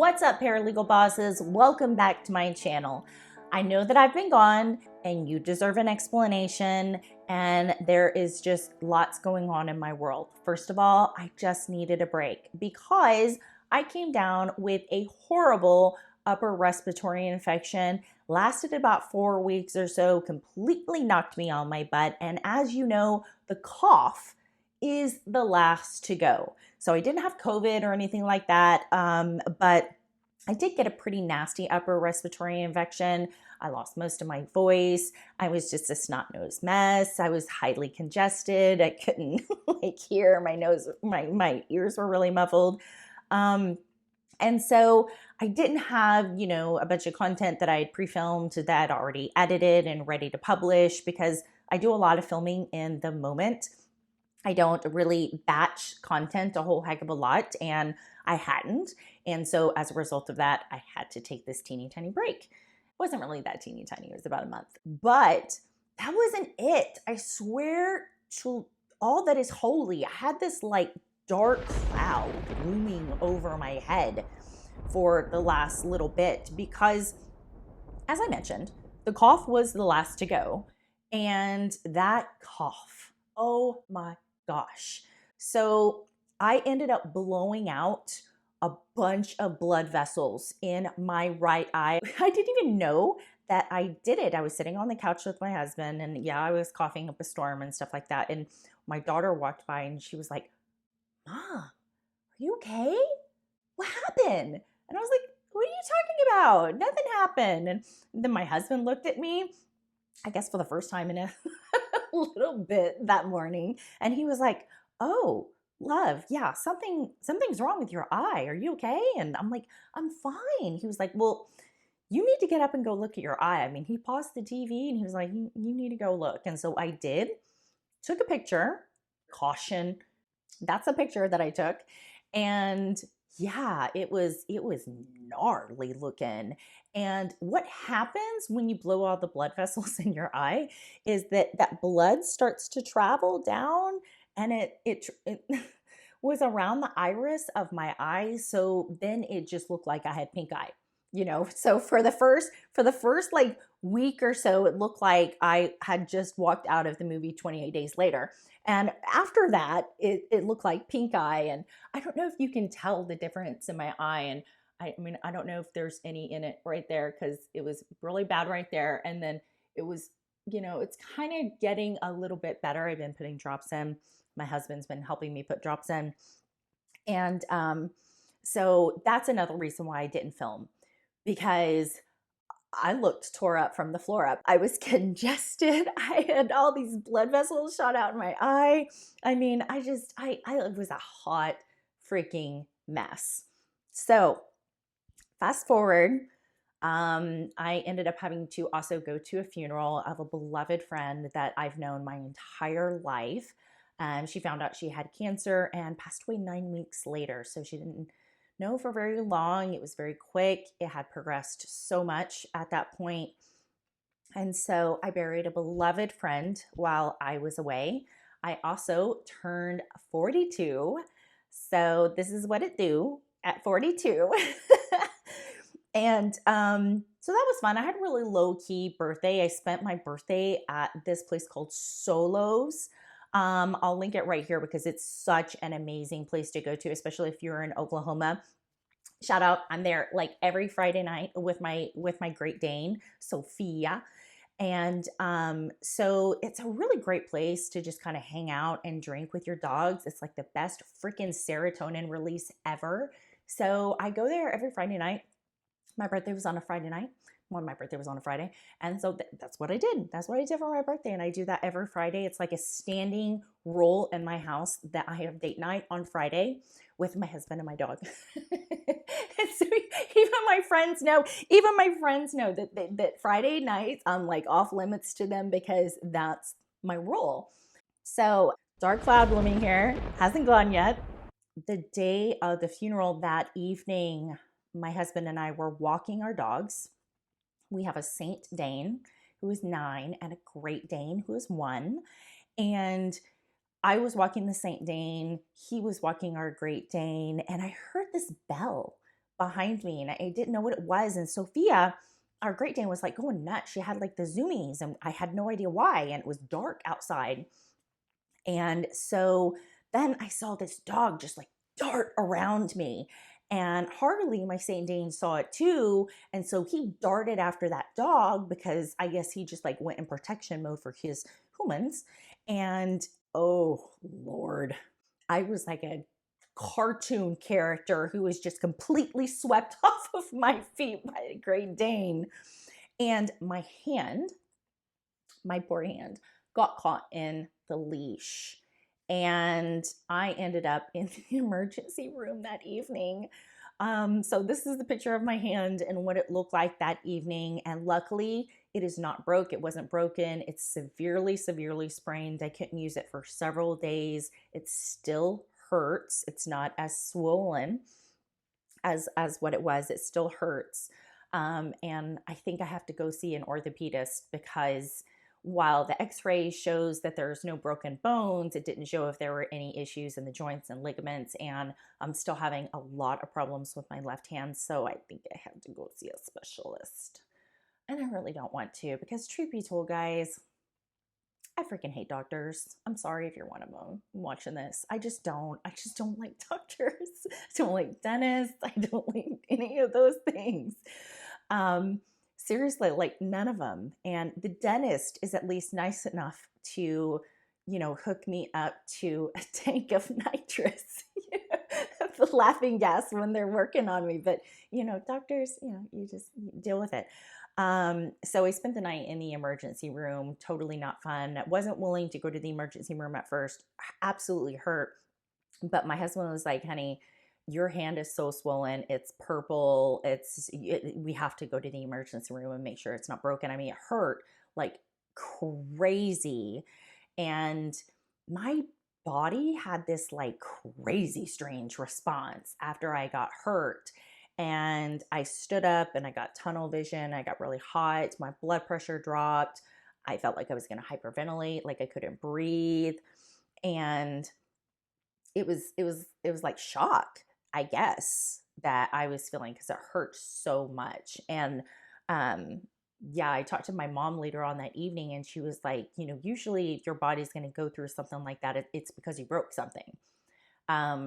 What's up, paralegal bosses? Welcome back to my channel. I know that I've been gone and you deserve an explanation, and there is just lots going on in my world. First of all, I just needed a break because I came down with a horrible upper respiratory infection, lasted about 4 weeks or so, completely knocked me on my butt, and as you know, the cough is the last to go. So I didn't have COVID or anything like that, but I did get a pretty nasty upper respiratory infection. I lost most of my voice. I was just a snot-nosed mess. I was highly congested. I couldn't hear. My nose, my ears were really muffled. And so I didn't have, a bunch of content that I had pre-filmed that I'd already edited and ready to publish because I do a lot of filming in the moment. I don't really batch content a whole heck of a lot, and I hadn't. And so as a result of that, I had to take this teeny tiny break. It wasn't really that teeny tiny, it was about a month. But that wasn't it. I swear to all that is holy, I had this like dark cloud looming over my head for the last little bit because, as I mentioned, the cough was the last to go. And that cough, oh my gosh. So I ended up blowing out a bunch of blood vessels in my right eye. I didn't even know that I did it. I was sitting on the couch with my husband, and yeah, I was coughing up a storm and stuff like that. And my daughter walked by and she was like, "Ma, are you okay? What happened?" And I was like, "What are you talking about? Nothing happened." And then my husband looked at me, I guess for the first time in a little bit that morning, and he was like, "Oh, love, yeah, something's wrong with your eye. Are you okay?" And I'm like, "I'm fine." He was like, "Well, you need to get up and go look at your eye." I mean, he paused the TV and he was like, "You need to go look." And so I did, took a picture, caution, that's a picture that I took. And yeah, it was gnarly looking. And what happens when you blow all the blood vessels in your eye is that blood starts to travel down, and it was around the iris of my eye. So then it just looked like I had pink eye. So for the first like week or so, it looked like I had just walked out of the movie 28 Days Later. And after that, it looked like pink eye. And I don't know if you can tell the difference in my eye. And I mean, I don't know if there's any in it right there because it was really bad right there. And then it was, it's kind of getting a little bit better. I've been putting drops in. My husband's been helping me put drops in. And so that's another reason why I didn't film, because I looked tore up from the floor up. I was congested. I had all these blood vessels shot out in my eye. I mean, I was a hot freaking mess. So fast forward, I ended up having to also go to a funeral of a beloved friend that I've known my entire life. She found out she had cancer and passed away 9 weeks later. So she didn't know for very long. It was very quick. It had progressed so much at that point. And so I buried a beloved friend while I was away. I also turned 42. So this is what it do at 42. And so that was fun. I had a really low-key birthday. I spent my birthday at this place called Solo's. I'll link it right here because it's such an amazing place to go to, especially if you're in Oklahoma. Shout out, I'm there like every Friday night with my Great Dane, Sophia. And so it's a really great place to just kind of hang out and drink with your dogs. It's like the best freaking serotonin release ever. So I go there every Friday night. My birthday was on a Friday night. Well, my birthday was on a Friday. And so that's what I did. That's what I did for my birthday. And I do that every Friday. It's like a standing rule in my house that I have date night on Friday with my husband and my dog. And so even my friends know that Friday nights I'm like off limits to them because that's my rule. So dark cloud looming here, hasn't gone yet. The day of the funeral that evening, my husband and I were walking our dogs. We have a Saint Dane who is 9 and a Great Dane who is 1. And I was walking the Saint Dane, he was walking our Great Dane, and I heard this bell behind me, and I didn't know what it was. And Sophia, our Great Dane, was like going nuts. She had like the zoomies, and I had no idea why. And it was dark outside. And so then I saw this dog just like dart around me. And Harley, my Saint Dane, saw it too. And so he darted after that dog because I guess he just like went in protection mode for his humans. And oh, Lord, I was like a cartoon character who was just completely swept off of my feet by a Great Dane. And my hand, my poor hand, got caught in the leash. And I ended up in the emergency room that evening. So this is the picture of my hand and what it looked like that evening. And luckily, it is not broke. It wasn't broken. It's severely, severely sprained. I couldn't use it for several days. It still hurts. It's not as swollen as what it was. It still hurts. And I think I have to go see an orthopedist because while the x-ray shows that there's no broken bones, it didn't show if there were any issues in the joints and ligaments. And I'm still having a lot of problems with my left hand. So I think I have to go see a specialist. And I really don't want to because truth be told, guys, I freaking hate doctors. I'm sorry if you're one of them watching this. I just don't like doctors. I don't like dentists. I don't like any of those things. Seriously, like none of them. And the dentist is at least nice enough to, hook me up to a tank of nitrous, the laughing gas when they're working on me. But, doctors, you just deal with it. So I spent the night in the emergency room, totally not fun. Wasn't willing to go to the emergency room at first, absolutely hurt. But my husband was like, honey, your hand is so swollen. It's purple. We have to go to the emergency room and make sure it's not broken. I mean, it hurt like crazy. And my body had this like crazy strange response after I got hurt. And I stood up and I got tunnel vision. I got really hot. My blood pressure dropped. I felt like I was going to hyperventilate, like I couldn't breathe. And it was like shock, I guess, that I was feeling because it hurt so much. And I talked to my mom later on that evening, and she was like, usually if your body's going to go through something like that, it's because you broke something.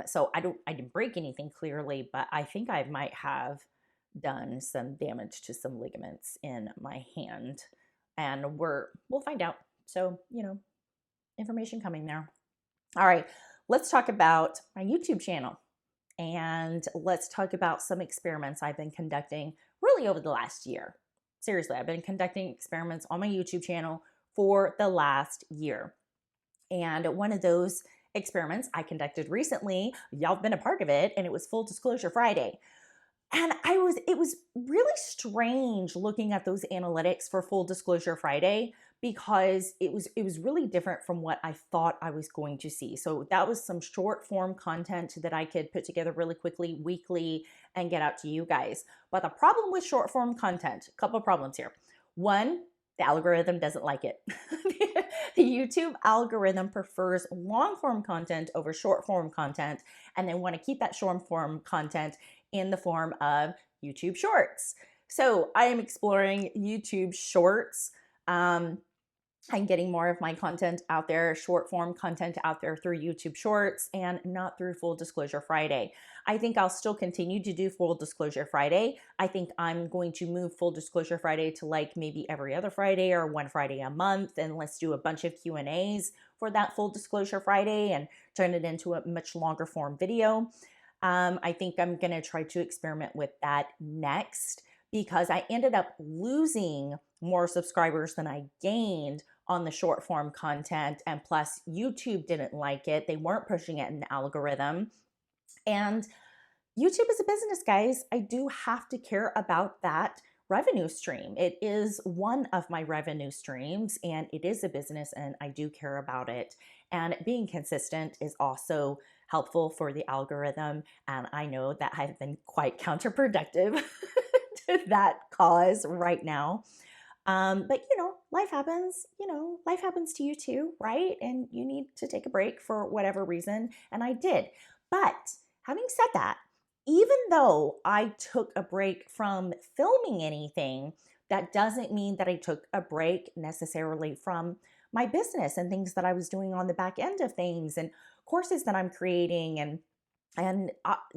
So I didn't break anything clearly, but I think I might have done some damage to some ligaments in my hand, and we'll find out. So, information coming there. All right, let's talk about my YouTube channel, and let's talk about some experiments I've been conducting really over the last year. Seriously, I've been conducting experiments on my YouTube channel for the last year. And one of those experiments I conducted recently, y'all have been a part of it, and it was Full Disclosure Friday. And it was really strange looking at those analytics for Full Disclosure Friday because it was really different from what I thought I was going to see. So that was some short form content that I could put together really quickly, weekly, and get out to you guys. But the problem with short form content, a couple of problems here. One, the algorithm doesn't like it. The YouTube algorithm prefers long form content over short form content, and they want to keep that short form content in the form of YouTube Shorts. So I am exploring YouTube Shorts. I'm getting more of my content out there, short form content out there through YouTube Shorts and not through Full Disclosure Friday. I think I'll still continue to do Full Disclosure Friday. I think I'm going to move Full Disclosure Friday to like maybe every other Friday or one Friday a month, and let's do a bunch of Q&As for that Full Disclosure Friday and turn it into a much longer form video. I think I'm going to try to experiment with that next because I ended up losing more subscribers than I gained on the short form content. And plus YouTube didn't like it. They weren't pushing it in the algorithm. And YouTube is a business, guys. I do have to care about that revenue stream. It is one of my revenue streams and it is a business and I do care about it. And being consistent is also helpful for the algorithm. And I know that I've been quite counterproductive to that cause right now. But life happens, life happens to you too, right? And you need to take a break for whatever reason. And I did. But having said that, even though I took a break from filming anything, that doesn't mean that I took a break necessarily from my business and things that I was doing on the back end of things and courses that I'm creating and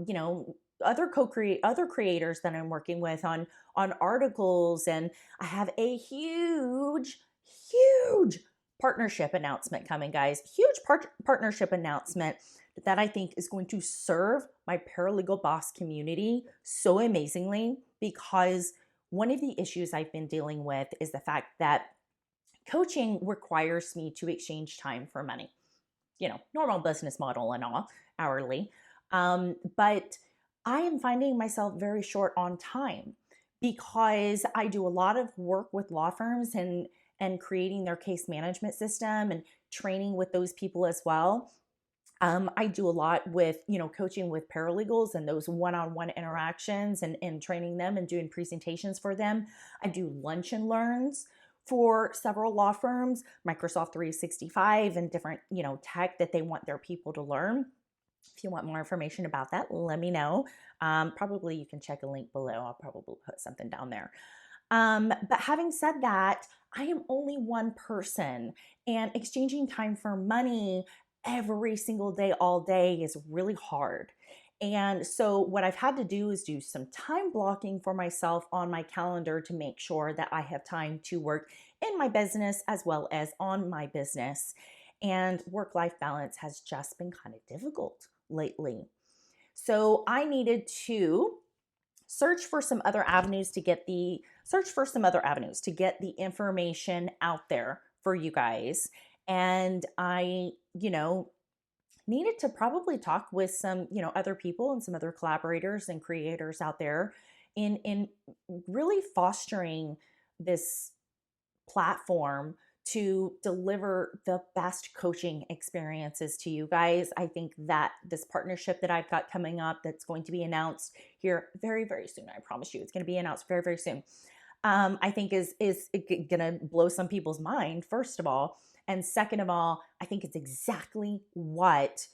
you know, other creators that I'm working with on articles. And I have a huge partnership announcement coming, guys. Huge partnership announcement that I think is going to serve my paralegal boss community so amazingly, because one of the issues I've been dealing with is the fact that coaching requires me to exchange time for money. You know, normal business model and all, hourly. But I am finding myself very short on time because I do a lot of work with law firms and creating their case management system and training with those people as well. I do a lot with, you know, coaching with paralegals and those one-on-one interactions and training them and doing presentations for them. I do lunch and learns for several law firms, Microsoft 365 and different, you know, tech that they want their people to learn. If you want more information about that, let me know. Probably you can check a link below. I'll probably put something down there. But having said that, I am only one person, and exchanging time for money every single day, all day is really hard. And so what I've had to do is do some time blocking for myself on my calendar to make sure that I have time to work in my business as well as on my business. And work-life balance has just been kind of difficult lately. So I needed to search for some other avenues to get the information out there for you guys. And I, you know, needed to probably talk with some, you know, other people and some other collaborators and creators out there in really fostering this platform to deliver the best coaching experiences to you guys. I think that this partnership that I've got coming up that's going to be announced here very, very soon, I promise you, it's going to be announced very, very soon. I think is going to blow some people's mind, first of all. And second of all, I think it's exactly what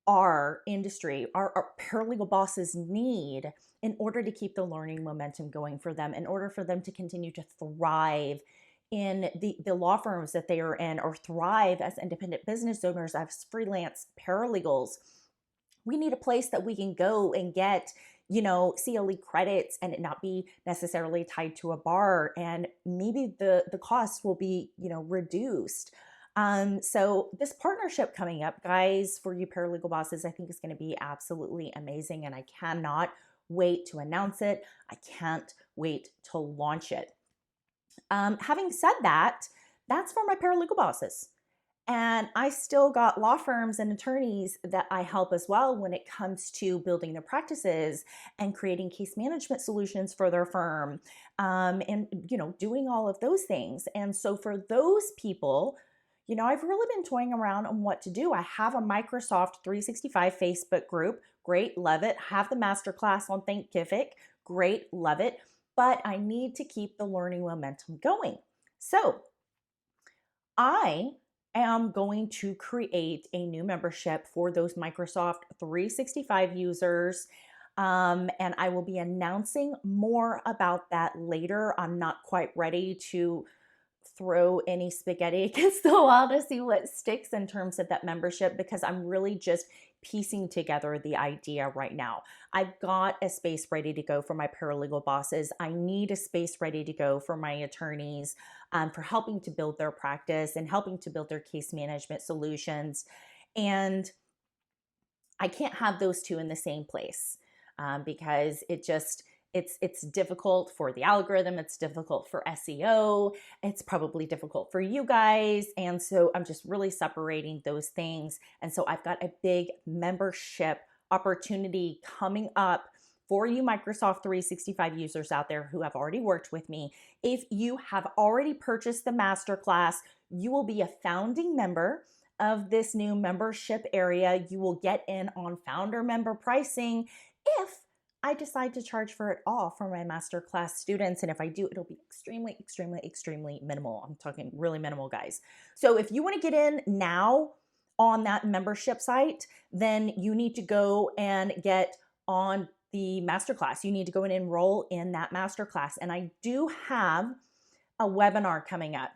our industry, our paralegal bosses need in order to keep the learning momentum going for them, in order for them to continue to thrive in the law firms that they are in, or thrive as independent business owners, as freelance paralegals. We need a place that we can go and get, you know, CLE credits and it not be necessarily tied to a bar, and maybe the costs will be, you know, reduced. So this partnership coming up, guys, for you paralegal bosses, I think is going to be absolutely amazing, and I cannot wait to announce it. I can't wait to launch it. Having said that, that's for my paralegal bosses. And I still got law firms and attorneys that I help as well when it comes to building their practices and creating case management solutions for their firm, and, you know, doing all of those things. And so for those people, you know, I've really been toying around on what to do. I have a Microsoft 365 Facebook group. Great, love it. Have the masterclass on Thinkific. Great, love it. But I need to keep the learning momentum going. So I am going to create a new membership for those Microsoft 365 users. And I will be announcing more about that later. I'm not quite ready to throw any spaghetti against the wall to see what sticks in terms of that membership, because I'm really just piecing together the idea right now. I've got a space ready to go for my paralegal bosses. I need a space ready to go for my attorneys, for helping to build their practice and helping to build their case management solutions. And I can't have those two in the same place, because it's difficult for the algorithm. It's difficult for SEO. It's probably difficult for you guys. And so I'm just really separating those things. And so I've got a big membership opportunity coming up for you Microsoft 365 users out there who have already worked with me. If you have already purchased the masterclass, you will be a founding member of this new membership area. You will get in on founder member pricing if I decide to charge for it all for my masterclass students. And if I do, it'll be extremely, extremely, extremely minimal. I'm talking really minimal, guys. So if you want to get in now on that membership site, then you need to go and get on the masterclass. You need to go and enroll in that masterclass. And I do have a webinar coming up.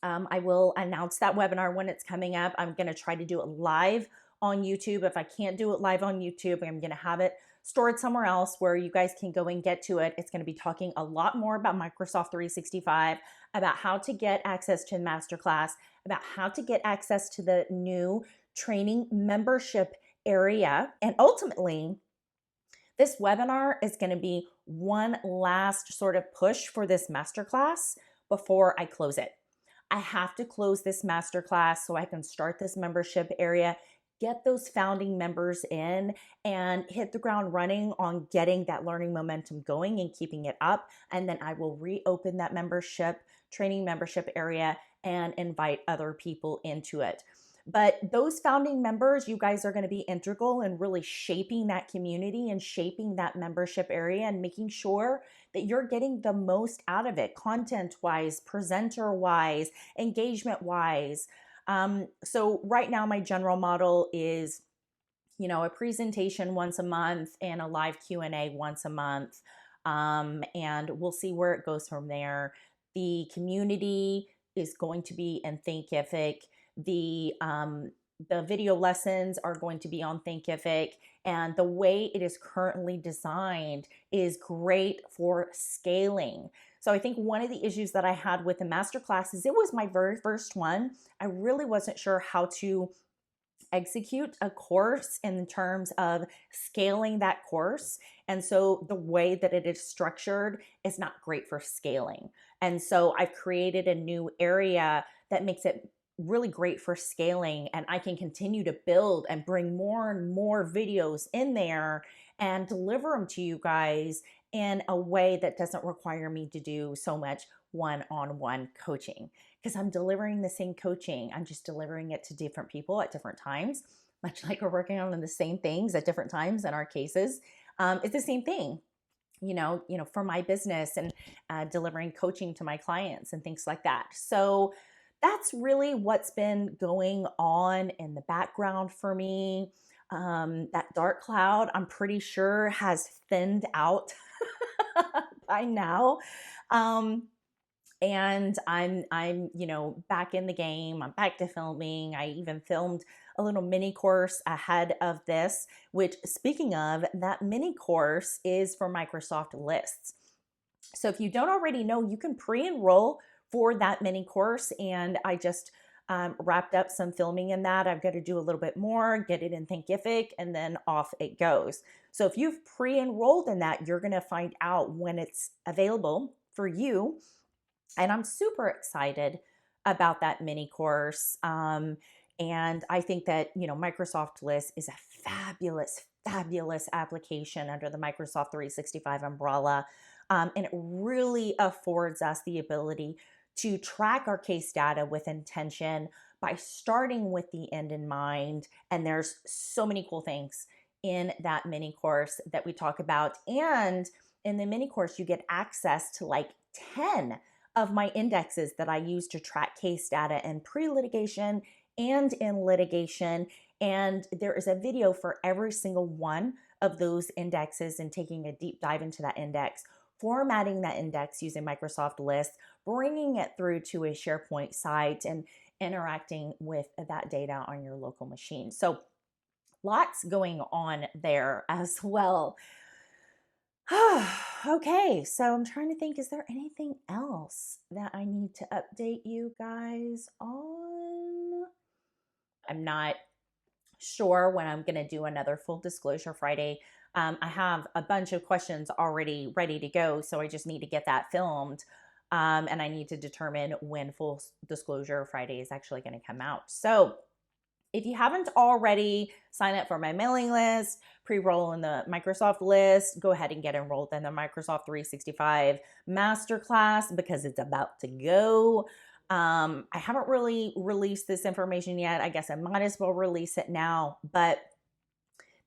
I will announce that webinar when it's coming up. I'm going to try to do it live on YouTube. If I can't do it live on YouTube, I'm going to have it stored somewhere else where you guys can go and get to it. It's going to be talking a lot more about Microsoft 365, about how to get access to the masterclass, about how to get access to the new training membership area. And ultimately, this webinar is going to be one last sort of push for this masterclass before I close it. I have to close this masterclass so I can start this membership area, get those founding members in, and hit the ground running on getting that learning momentum going and keeping it up. And then I will reopen that training membership area and invite other people into it. But those founding members, you guys are going to be integral in really shaping that community and shaping that membership area and making sure that you're getting the most out of it, content-wise, presenter-wise, engagement-wise. So right now, my general model is, a presentation once a month and a live Q&A once a month. And we'll see where it goes from there. The community is going to be in Thinkific. The video lessons are going to be on Thinkific, and the way it is currently designed is great for scaling. So I think one of the issues that I had with the masterclass is it was my very first one. I really wasn't sure how to execute a course in terms of scaling that course. And so the way that it is structured is not great for scaling. And so I've created a new area that makes it really great for scaling, and I can continue to build and bring more and more videos in there and deliver them to you guys in a way that doesn't require me to do so much one-on-one coaching, because I'm delivering the same coaching. I'm just delivering it to different people at different times, much like we're working on the same things at different times in our cases. It's the same thing, for my business and delivering coaching to my clients and things like that. So that's really what's been going on in the background for me. That dark cloud, I'm pretty sure, has thinned out by now. And I'm back in the game. I'm back to filming. I even filmed a little mini course ahead of this, which, speaking of, that mini course is for Microsoft Lists. So if you don't already know, you can pre-enroll for that mini course, and I just wrapped up some filming in that. I've got to do a little bit more, get it in Thinkific, and then off it goes. So if you've pre-enrolled in that, you're going to find out when it's available for you. And I'm super excited about that mini course. And I think that, Microsoft List is a fabulous application under the Microsoft 365 umbrella. And it really affords us the ability to track our case data with intention by starting with the end in mind. And there's so many cool things in that mini course that we talk about. And in the mini course, you get access to like 10 of my indexes that I use to track case data in pre-litigation and in litigation. And there is a video for every single one of those indexes and taking a deep dive into that index, formatting that index using Microsoft Lists, bringing it through to a SharePoint site, and interacting with that data on your local machine. So lots going on there as well. Okay, so I'm trying to think, is there anything else that I need to update you guys on? I'm not sure when I'm going to do another Full Disclosure Friday. I have a bunch of questions already ready to go, so I just need to get that filmed. And I need to determine when Full Disclosure Friday is actually going to come out. So if you haven't already signed up for my mailing list, pre-roll in the Microsoft List, go ahead and get enrolled in the Microsoft 365 Masterclass because it's about to go. I haven't really released this information yet. I guess I might as well release it now. But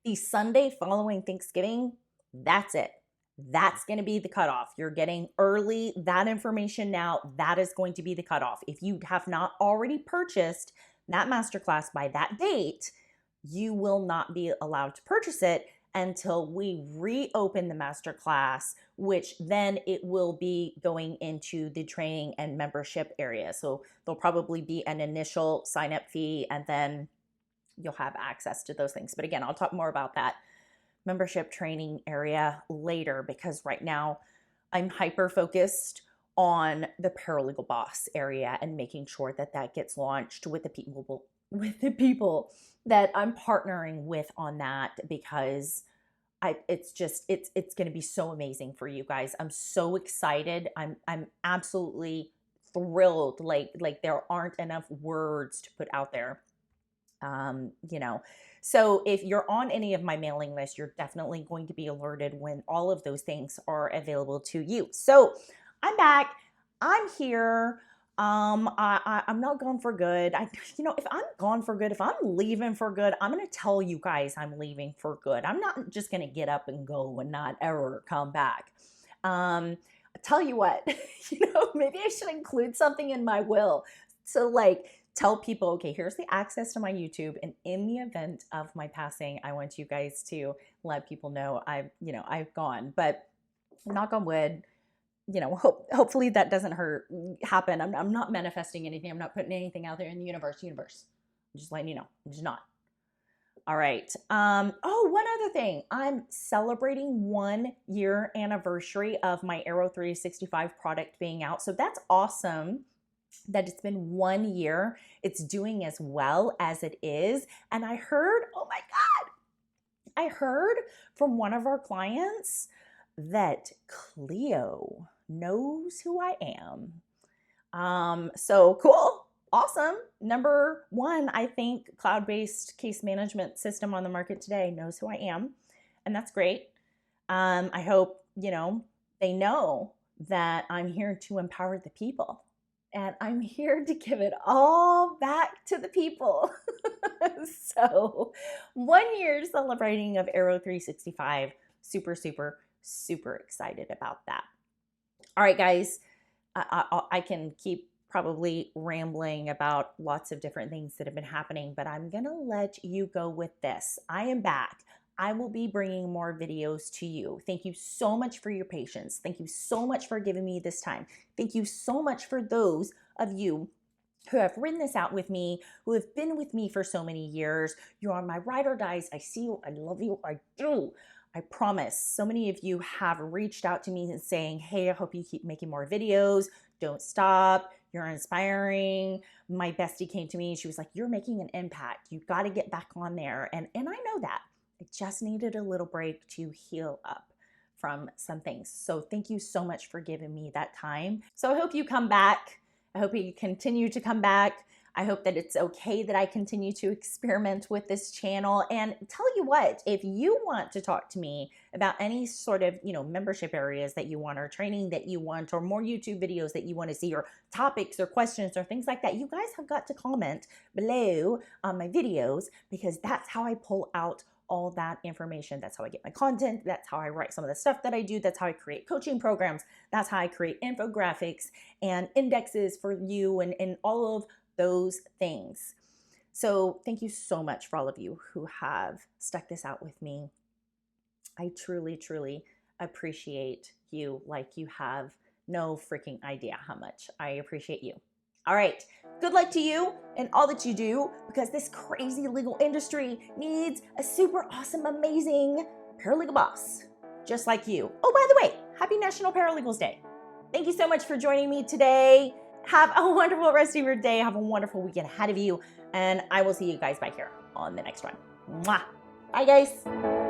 the Sunday following Thanksgiving, that's it. That's going to be the cutoff. You're getting early that information now. That is going to be the cutoff. If you have not already purchased that masterclass by that date, you will not be allowed to purchase it until we reopen the masterclass, which then it will be going into the training and membership area. So there'll probably be an initial sign up fee, and then you'll have access to those things. But again, I'll talk more about that membership training area later, because right now I'm hyper focused on the Paralegal Boss area and making sure that that gets launched with the people that I'm partnering with on that, because it's going to be so amazing for you guys. I'm so excited. I'm absolutely thrilled. Like there aren't enough words to put out there. You know, so if you're on any of my mailing lists, you're definitely going to be alerted when all of those things are available to you. So I'm back. I'm here. I'm not gone for good. If I'm gone for good, if I'm leaving for good, I'm going to tell you guys I'm leaving for good. I'm not just going to get up and go and not ever come back. I tell you what, maybe I should include something in my will. So like, tell people, okay, here's the access to my YouTube, and in the event of my passing, I want you guys to let people know I've gone. But knock on wood, hopefully that doesn't happen. I'm not manifesting anything. I'm not putting anything out there in the universe. I'm just letting you know. I'm just not. All right. Oh, one other thing. I'm celebrating 1 year anniversary of my Aero 365 product being out. So that's awesome that it's been 1 year. It's doing as well as it is. And I heard, oh my God, I heard from one of our clients that Cleo knows who I am. So cool. Awesome. Number one, I think cloud-based case management system on the market today knows who I am. And that's great. I hope, they know that I'm here to empower the people. And I'm here to give it all back to the people. So 1 year celebrating of Aero 365. Super, super, super excited about that. All right, guys, I can keep probably rambling about lots of different things that have been happening, but I'm going to let you go with this. I am back. I will be bringing more videos to you. Thank you so much for your patience. Thank you so much for giving me this time. Thank you so much for those of you who have written this out with me, who have been with me for so many years. You're on my ride or dies. I see you. I love you. I do. I promise. So many of you have reached out to me and saying, hey, I hope you keep making more videos. Don't stop. You're inspiring. My bestie came to me. She was like, you're making an impact. You got to get back on there. And I know that. I just needed a little break to heal up from some things. So thank you so much for giving me that time. So I hope you come back. I hope you continue to come back. I hope that it's okay that I continue to experiment with this channel. And tell you what, if you want to talk to me about any sort of, membership areas that you want, or training that you want, or more YouTube videos that you want to see, or topics or questions or things like that, you guys have got to comment below on my videos, because that's how I pull out all that information. That's how I get my content. That's how I write some of the stuff that I do. That's how I create coaching programs. That's how I create infographics and indexes for you and all of those things. So thank you so much for all of you who have stuck this out with me. I truly, truly appreciate you like you have no freaking idea how much I appreciate you. All right, good luck to you and all that you do, because this crazy legal industry needs a super awesome, amazing paralegal boss just like you. Oh, by the way, happy National Paralegals Day. Thank you so much for joining me today. Have a wonderful rest of your day. Have a wonderful weekend ahead of you. And I will see you guys back here on the next one. Mwah. Bye, guys.